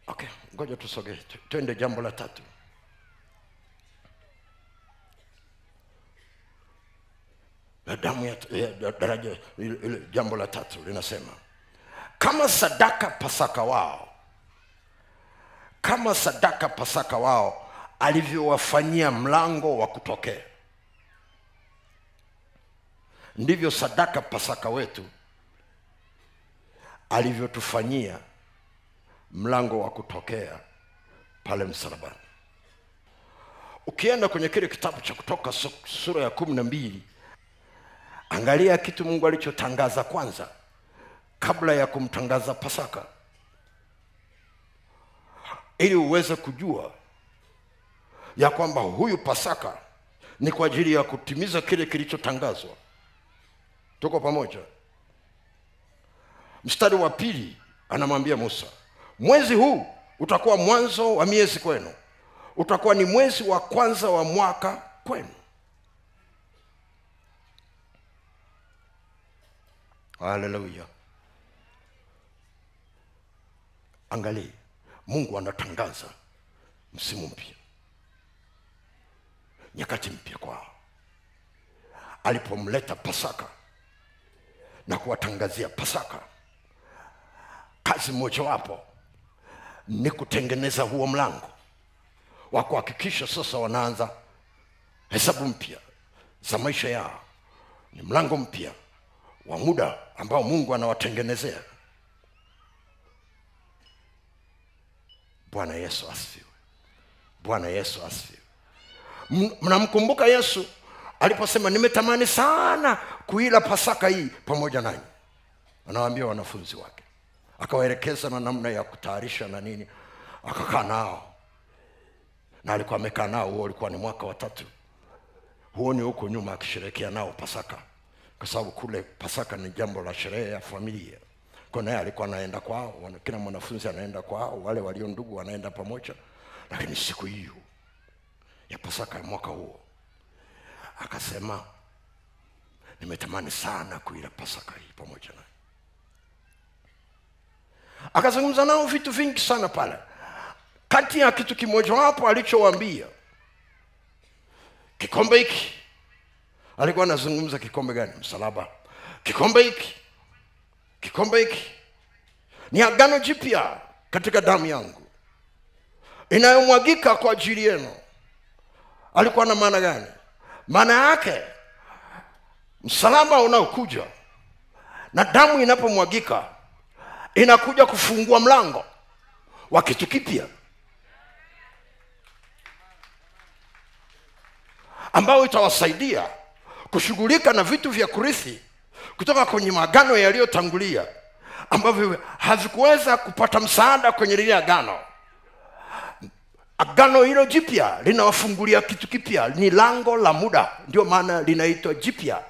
Okay, ngoja tusogee. Twende jambo la tatu. Damu ya daraja ile, jambo la tatu linasema kama sadaka Pasaka wao alivyowafanyia mlango wa kutokea, ndivyo sadaka Pasaka wetu alivyotufanyia mlango wa kutokea pale msalabani. Ukienda kwenye kile kitabu cha Kutoka sura ya 12, angalia kitu Mungu alichotangaza kwanza kabla ya kumtangaza Pasaka, ili uweze kujua ya kwamba huyu Pasaka ni kwa ajili ya kutimiza kile kilichotangazwa. Tuko pamoja? Mstari wa 2 anamwambia Musa, mwezi huu utakuwa mwanzo wa miezi kwenu, utakuwa ni mwezi wa kwanza wa mwaka kwenu. Haleluya. Angalia, Mungu anatangaza msimu mpya, nyakati mpya kwao. Alipomleta Pasaka na kuwatangazia Pasaka, kazi mojawapo ni kutengeneza huo mlango wa kuhakikisha sasa wanaanza hesabu mpya za maisha yao. Ni mlango mpya wa muda ambao Mungu anawatengenezea. Bwana Yesu asifiwe. Bwana Yesu asifiwe. Mnamkumbuka Yesu aliposema nimetamani sana kuila Pasaka hii pamoja nanyi? Anawaambia wanafunzi wake, akawaelekeza na namna ya kutayarisha na nini. Akakaa nao, na alikuwa amekaa nao, huo ulikuwa ni mwaka wa 3. Huo ni huko nyuma akisherehekea nao Pasaka, kwa sababu kule Pasaka ni jambo la sherehe ya familia. Kwa naye alikuwa anaenda kwao, kila mwanafunzi anaenda kwao, wale walio ndugu wanaenda pamoja. Lakini siku hiyo ya Pasaka ya mwaka huo akasema nimetamani sana kuila Pasaka hii pamoja naye. Akazungumza nao vitu vingi sana pale. Kati ya kitu kimoja wapo alichowaambia, kikombe hiki. Alikuwa anazungumza kikombe gani? Msalaba. Kikombe hiki ni agano jipya katika damu yangu inayomwagika kwa ajili yenu. Alikuwa na maana gani? Maana yake msalaba unaokuja na damu inapomwagika inakuja kufungua mlango wa kitu kipya ambao itawasaidia kushughulika na vitu vya kurithi kutoka kwenye maagano yaliyotangulia ambavyo havikuweza kupata msaada kwenye lile agano. Agano hilo jipya linawafungulia kitu kipya, ni lango la muda, ndio maana linaitwa jipya.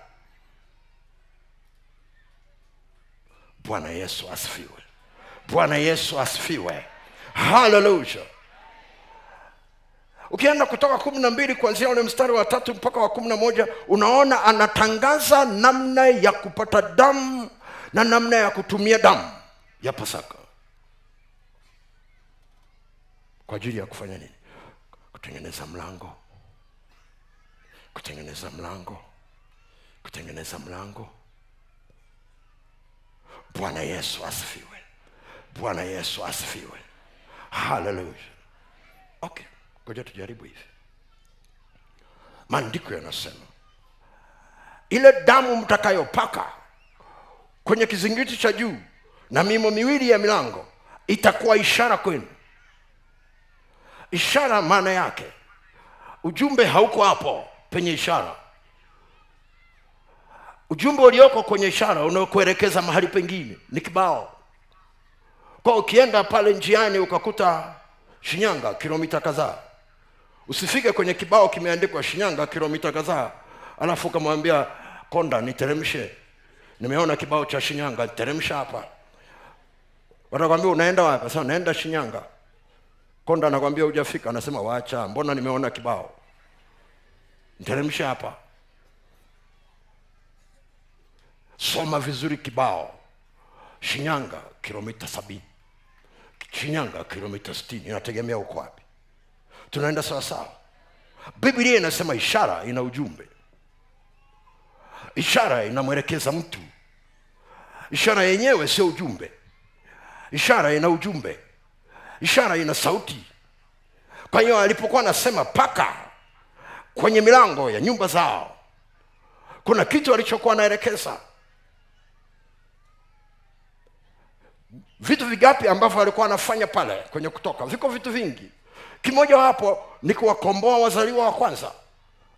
Bwana Yesu asifiwe. Bwana Yesu asifiwe. Hallelujah. Ukienda Kutoka 12 kuanzia ule mstari wa 3 mpaka wa 11, unaona anatangaza namna ya kupata damu na namna ya kutumia damu ya Pasaka. Kwa ajili ya kufanya nini? Kutengeneza mlango. Bwana Yesu asifiwe. Bwana Yesu asifiwe. Hallelujah. Okay, ngoja tujaribu hivi. Maandiko yanasema ile damu mtakayopaka kwenye kizingiti cha juu na mimo miwili ya milango itakuwa ishara kwenu. Ishara maana yake ujumbe hauko hapo penye ishara. Ujumbe ulioko kwenye ishara unaokuelekeza mahali pengine ni kibao. Kwa ukienda pale njiani ukakuta Shinyanga kilomita kadhaa, usifike kwenye kibao kimeandikwa Shinyanga kilomita kadhaa alafu kumwambia konda niteremshe, nimeona kibao cha Shinyanga, teremsha hapa. Watakwambia unaenda wapi? Sasa naenda Shinyanga. Konda anakuambia hujafika, anasema waacha, mbona nimeona kibao, niteremsha hapa. Soma vizuri kibao. Shinyanga kilomita 70. Shinyanga kilomita 60, inategemea uko wapi. Tunaenda sawa sawa. Biblia inasema ishara ina ujumbe. Ishara inamwelekeza mtu. Ishara yenyewe sio ujumbe. Ishara ina ujumbe. Ishara ina sauti. Kwa hiyo alipokuwa anasema paka kwenye milango ya nyumba zao, kuna kitu alichokuwa anaelekeza. Vitu vigapi ambavyo alikuwa anafanya pale kwenye Kutoka? Viko vitu vingi. Kimoja hapo ni kuwakomboa wazaliwa wa kwanza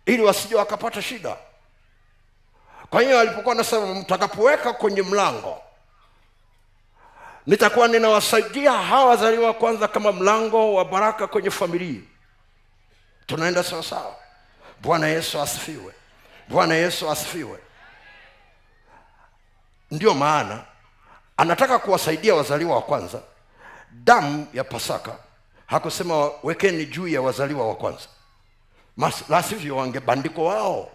ili wasije wakapata shida. Kwa hiyo alipokuwa anasema mtakapoweka kwenye mlango, nitakuwa ninawasaidia hawa wazaliwa wa kwanza kama mlango wa baraka kwenye familia. Tunaenda sawa sawa. Bwana Yesu asifiwe. Bwana Yesu asifiwe. Ndio maana anataka kuwasaidia wazaliwa wa kwanza. Damu ya Pasaka hakusema wekeni juu ya wazaliwa wa kwanza, la sivyo wangebandiko wao.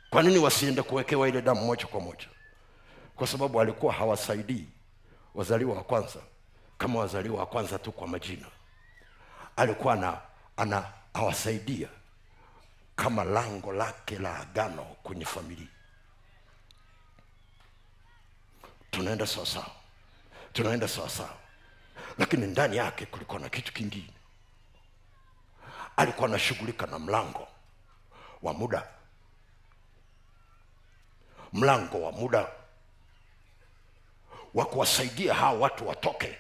Kwa nini wasiende kuwekewa ile damu moja kwa moja? Kwa sababu alikuwa hawasaidii wazaliwa wa kwanza kama wazaliwa wa kwanza tu kwa majina. Alikuwa hawasaidia kama lango lake la agano kwenye familia. Tunaenda sawa sawa. Tunaenda sawa sawa. Lakini ndani yake kulikuwa na kitu kingine. Alikuwa anashughulika na mlango wa muda. Mlango wa muda wa kuwasaidia hao watu watoke.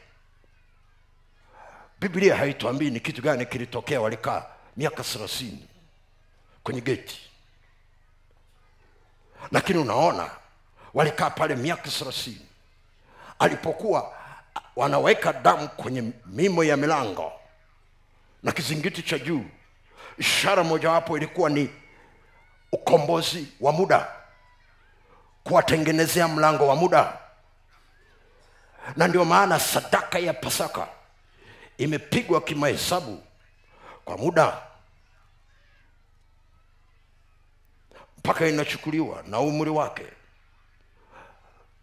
Biblia haituambii ni kitu gani kilitokea. Walikaa miaka 30 kwenye geti, lakini unaona walikaa pale miaka 30. Alipokuwa wanaweka damu kwenye mimo ya milango na kizingiti cha juu, ishara mojawapo ilikuwa ni ukombozi wa muda, kuwatengenezea mlango wa muda. Na ndio maana sadaka ya Pasaka imepigwa kimahesabu kwa muda, mpaka inachukuliwa na umri wake,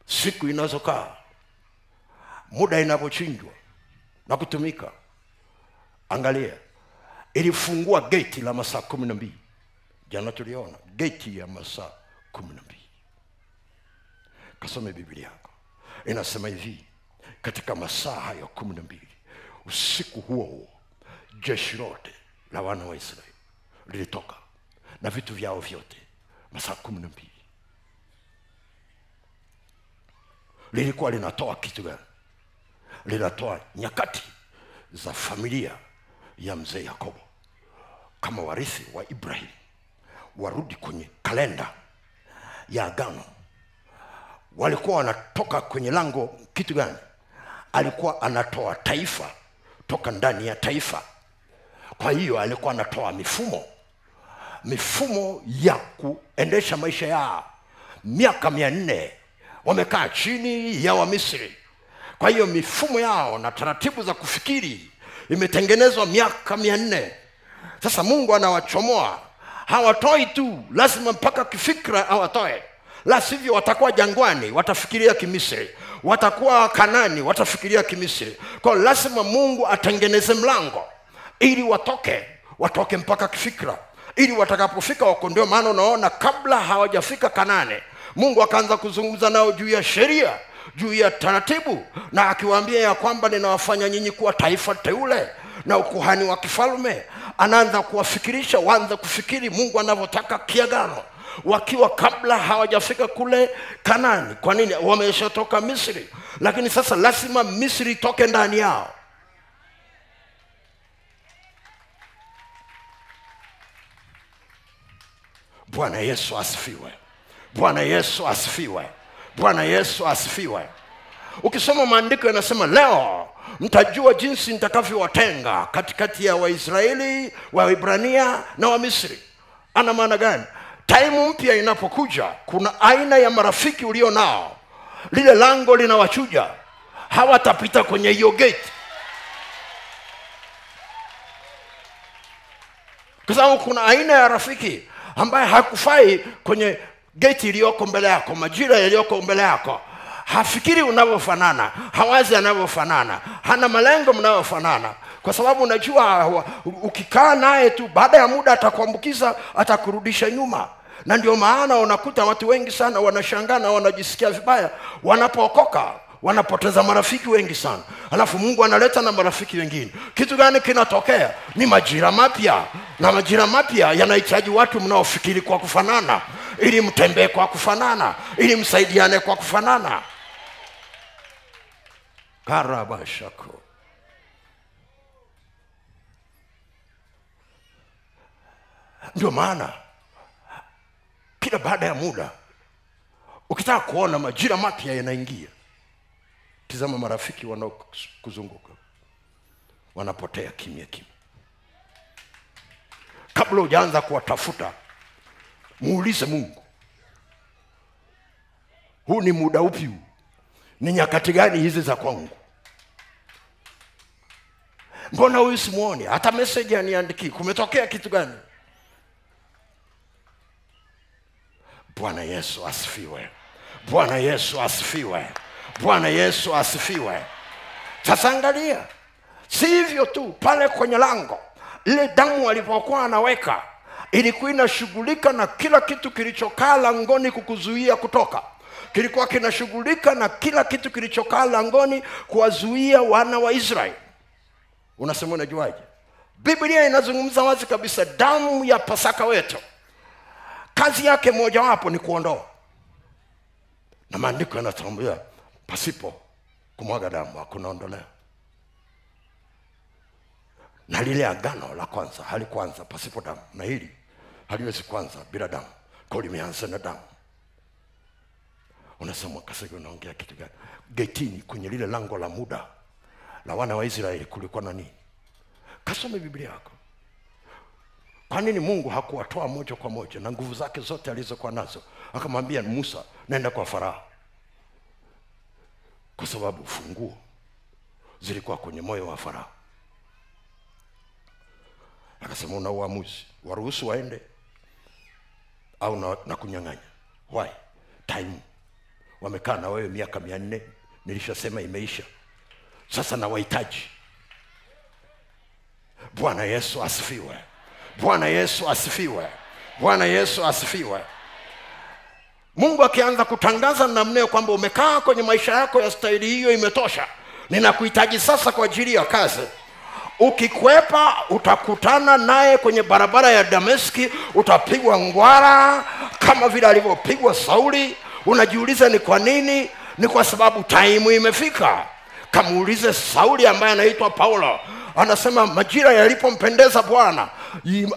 siku inazokaa, muda inapochinjwa na kutumika. Angalia, ilifungua geti la masaa 12. Jana tuliona geti ya masaa 12. Kasome Biblia yako. Inasema hivi, katika masaa hayo 12, usiku huo jeshi lote la wana wa Israeli lilitoka na vitu vyao vyote. Masaa 12 lilikuwa linatoa kitu gani? Linatoa nyakati za familia ya mzee Yakobo kama warithi wa Ibrahim, warudi kwenye kalenda ya agano. Walikuwa wanatoka kwenye lango kitu gani? Alikuwa anatoa taifa toka ndani ya taifa. Kwa hiyo alikuwa anatoa mifumo ya kuendesha maisha yao. Miaka 400 wamekaa chini ya Wamisri. Kwa hiyo mifumo yao na taratibu za kufikiri imetengenezwa miaka 400. Sasa Mungu anawachomoa. Hawatoi tu, lazima mpaka kifikra hawatoe. La sivyo watakuwa jangwani, watafikiria Kimisri. Watakuwa Kanani, watafikiria Kimisri. Kwa lazima Mungu atengeneze mlango ili watoke mpaka kifikra, ili watakapofika wako. Ndio maana unaona kabla hawajafika Kanani, Mungu akaanza kuzungumza nao juu ya sheria, juu ya taratibu, na akiwaambia ya kwamba ninawafanya nyinyi kuwa taifa teule na ukuhani wa kifalme. Anaanza kuwafikirisha waanze kufikiri Mungu anavyotaka kiagano, wakiwa kabla hawajafika kule Kanani. Kwa nini? Wameshatoka Misri, lakini sasa lazima Misri toke ndani yao. Bwana Yesu asifiwe. Bwana Yesu asifiwe. Bwana Yesu asifiwe. Ukisoma maandiko yanasema leo mtajua jinsi nitakavyowatenga katikati ya Waisraeli, Waebrania na Wamisri. Ana maana gani? Time mpya inapokuja, kuna aina ya marafiki ulio nao, lile lango linawachuja, hawatapita kwenye hiyo gate. Kwa sababu kuna aina ya rafiki ambaye hakufai kwenye gate iliyoko mbele yako, majira yaliyoko mbele yako. Hafikiri unavyofanana, hawazi anavyofanana, hana malengo mnayofanana. Kwa sababu unajua ukikaa naye tu baada ya muda atakuambukiza, atakurudisha nyuma. Na ndio maana unakuta watu wengi sana wanashangaa na wanajisikia vibaya wanapookoka, wanapoteza marafiki wengi sana. Alafu Mungu analeta na marafiki wengine. Kitu gani kinatokea? Ni majira mapya. Na majira mapya yanahitaji watu mnaofikiri kwa kufanana, ili mtembee kwa kufanana, ili msaidiane kwa kufanana. Karabashako. Ndio maana kila baada ya muda ukitaka kuona majira mapya yanaingia, tazama marafiki wanaokuzunguka wanapotea kimya kimya. Kabla hujaanza kuwatafuta, muulize Mungu, huu ni muda upi huu? Ni nyakati gani hizi za kwangu? Mbona huyu simuoni? Hata message aniandiki. Kumetokea kitu gani? Bwana Yesu asifiwe. Bwana Yesu asifiwe. Bwana Yesu asifiwe. Sasa angalia, si hivyo tu, pale kwenye lango ile damu alipokuwa anaweka ilikuwa inashughulika na kila kitu kilichokaa langoni kukuzuia kutoka. Kilikuwa kinashughulika na kila kitu kilichokaa langoni kuwazuia wana wa Israeli. Unasema unajuaje? Biblia inazungumza wazi kabisa, damu ya Pasaka wetu kazi yake moja wapo ni kuondoa. Na maandiko yanatuambia pasipo kumwaga damu hakuna ondoleo. Na lile agano la kwanza halikuanza pasipo damu, na hili haliwezi kuanza bila damu. Kwa limeanza na damu. Unasema Kasege unaongea kitu gani? Getini kwenye lile lango la muda la wana wa Israeli kulikuwa na nini? Kasome Biblia yako. Kwa nini Mungu hakuwatoa moja kwa moja na nguvu zake zote alizokuwa nazo akamwambia Musa, nenda kwa Farao? Kwa sababu funguo zilikuwa kwenye moyo wa Farao. Akasema una uamuzi, waruhusu waende au na kunyang'anya. Why? Time. Wamekaa na wewe miaka 400, nilishasema imeisha. Sasa na wahitaji. Bwana Yesu asifiwe. Bwana Yesu asifiwe. Bwana Yesu asifiwe. Mungu akianza kutangaza namna kwamba umekaa kwenye maisha yako ya staili hiyo imetosha, ninakuhitaji sasa kwa ajili ya kazi. Ukikwepa utakutana naye kwenye barabara ya Dameski, utapigwa ngwara kama vile alivyopigwa Sauli. Unajiuliza ni kwa nini? Ni kwa sababu time imefika. Kamuulize Sauli ambaye anaitwa Paulo. Anasema majira yalipompendeza Bwana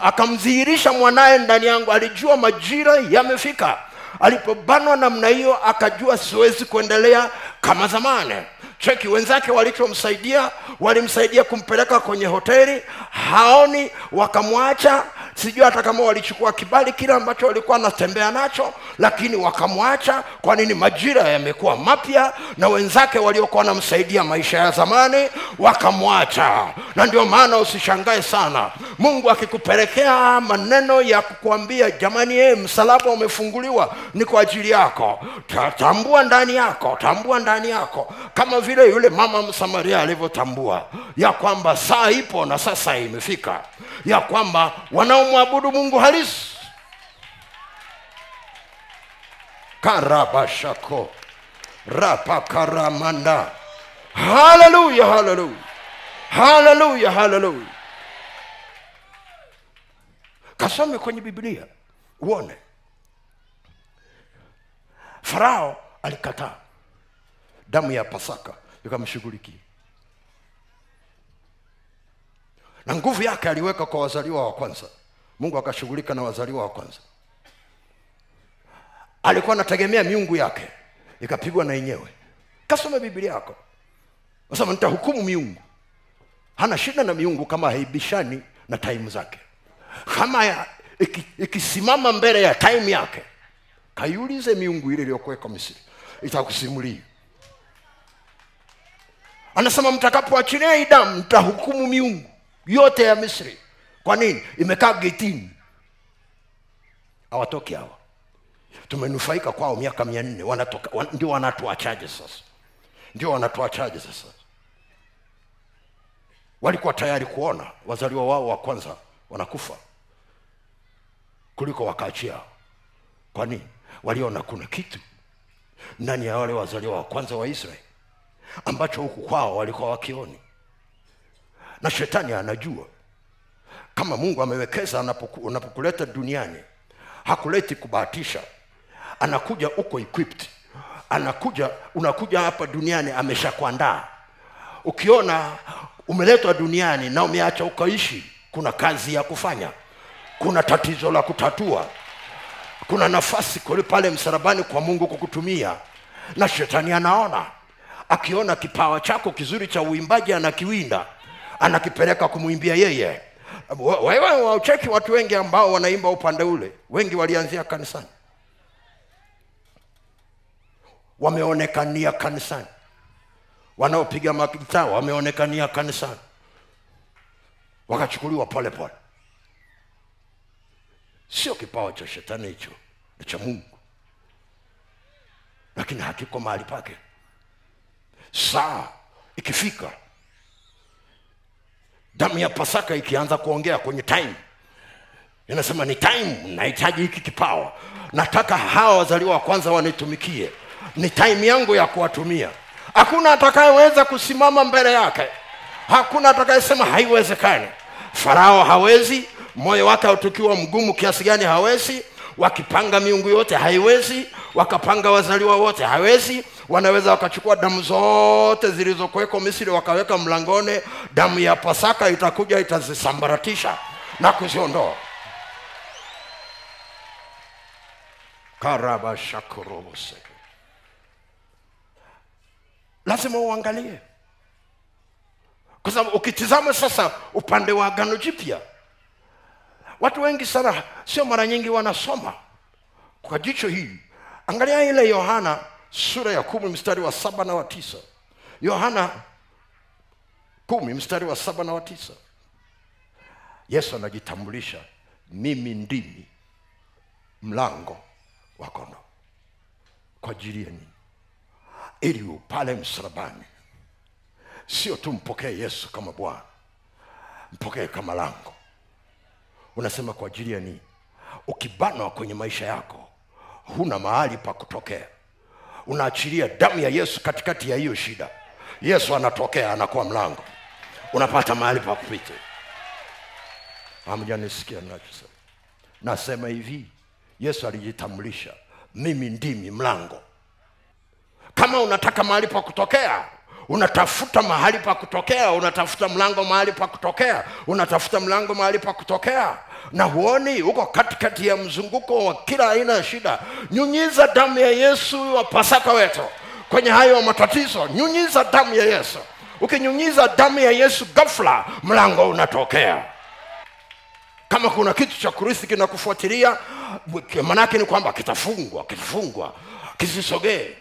akamdhihirisha mwanae ndani yangu. Alijua majira yamefika. Alipobanwa namna hiyo akajua siwezi kuendelea kama zamani. Cheki wenzake walichomsaidia, walimsaidia kumpeleka kwenye hoteli, haoni, wakamwacha. Sijui hata kama walichukua kibali kile ambacho walikuwa anatembea nacho, lakini wakamwacha. Kwa nini? Majira yamekuwa mapya na wenzake waliokuwa wanamsaidia maisha ya zamani wakamwacha. Na ndio maana usishangae sana Mungu akikupelekea maneno ya kukuambia jamani, msalaba umefunguliwa, ni kwa ajili yako. Tambua ndani yako, tambua ndani yako, kama vile yule mama Msamaria alivyotambua ya kwamba saa ipo na sasa imefika, ya kwamba wanaomwabudu Mungu halisi. Karabashako rapakaramanda. Haleluya, haleluya, haleluya, haleluya. Kasome kwenye Biblia uone. Farao alikataa, damu ya Pasaka ikamshughulikia, na nguvu yake aliweka kwa wazaliwa wa kwanza. Mungu akashughulika na wazaliwa wa kwanza. Alikuwa anategemea miungu yake, ikapigwa na yenyewe. Kasome Biblia yako. Nasema nitahukumu miungu. Hana shida na miungu kama haibishani na time zake. Kama ikisimama mbele ya time yake, kaiulize miungu ile iliyokuweka Misri, itakusimulia. Anasema mtakapoachilia hii damu nitahukumu miungu yote ya Misri. Kwa nini? Imekaa getini, hawatoki hawa. Tumenufaika kwao miaka 400, ndio wanatuachaje sasa? Ndio wanatuachaje sasa? Walikuwa tayari kuona wazaliwa wao wa kwanza wanakufa kuliko wakaachia. Kwa nini? Waliona kuna kitu ndani ya wale wazaliwa wa kwanza wa Israeli ambacho huku kwao walikuwa wakioni. Na shetani anajua kama Mungu amewekeza anapokuleta duniani, hakuleti kubahatisha. Anakuja uko equipped. Unakuja hapa duniani ameshakuandaa. Ukiona umeletwa duniani na umeacha ukaishi, kuna kazi ya kufanya. Kuna tatizo la kutatua. Kuna nafasi kule pale msalabani kwa Mungu kukutumia. Na shetani anaona. Akiona kipawa chako kizuri cha uimbaji anakiwinda, anakipeleka kumuimbia yeye. Wewe wacheki watu wengi ambao wanaimba upande ule, wengi walianzia kanisani. Wameonekania kanisani. Wanaopiga magitaa wameonekania kanisani. Wakachukuliwa pole pole. Sio kipawa cha shetani hicho, ni cha Mungu. Lakini hakiko mahali pake. Saa ikifika, damu ya Pasaka ikianza kuongea kwenye time, inasema ni time, nahitaji hiki kipawa. Nataka hawa wazaliwa wa kwanza wanitumikie. Ni time yangu ya kuwatumia. Hakuna atakayeweza kusimama mbele yake. Hakuna atakayesema haiwezekani. Farao hawezi, moyo wake utukiwa mgumu kiasi gani hawezi. Wakipanga miungu yote haiwezi, wakapanga wazaliwa wote hawezi. Wanaweza wakachukua damu zote zilizokuweko Misri wakaweka mlangoni, damu ya Pasaka itakuja itazisambaratisha na kuziondoa. Karaba shakurobose. Lazima uangalie. Kwa sababu ukitizama sasa upande wa Agano Jipya, watu wengi sana sio mara nyingi wanasoma kwa jicho hili. Angalia ile Yohana sura ya 10 mstari wa 7 na wa 9. Yohana 10 mstari wa 7 na wa 9. Yesu anajitambulisha, mimi ndimi mlango wa kondoo. Kwa ajili ya nini? Ili pale msalabani sio tu mpokee Yesu kama Bwana, mpokee kama lango. Unasema kwa ajili ya nini? Ukibanwa kwenye maisha yako, huna mahali pa kutokea. Unaachilia damu ya Yesu katikati ya hiyo shida. Yesu anatokea, anakuwa mlango. Unapata mahali pa kupita. Hamjanisikia ninachosema? Nasema hivi, Yesu alijitambulisha, mimi ndimi mlango. Kama unataka mahali pa kutokea, unatafuta mahali pa kutokea, unatafuta mlango mahali pa kutokea, unatafuta mlango mahali pa kutokea, na huoni uko katikati ya mzunguko wa kila aina ya shida, nyunyiza damu ya Yesu wa Pasaka wetu kwenye hayo matatizo. Nyunyiza damu ya Yesu. Ukinyunyiza damu ya Yesu, ghafla mlango unatokea. Kama kuna kitu cha kurithi kinakufuatilia, maana yake ni kwamba kitafungwa, kisisogee.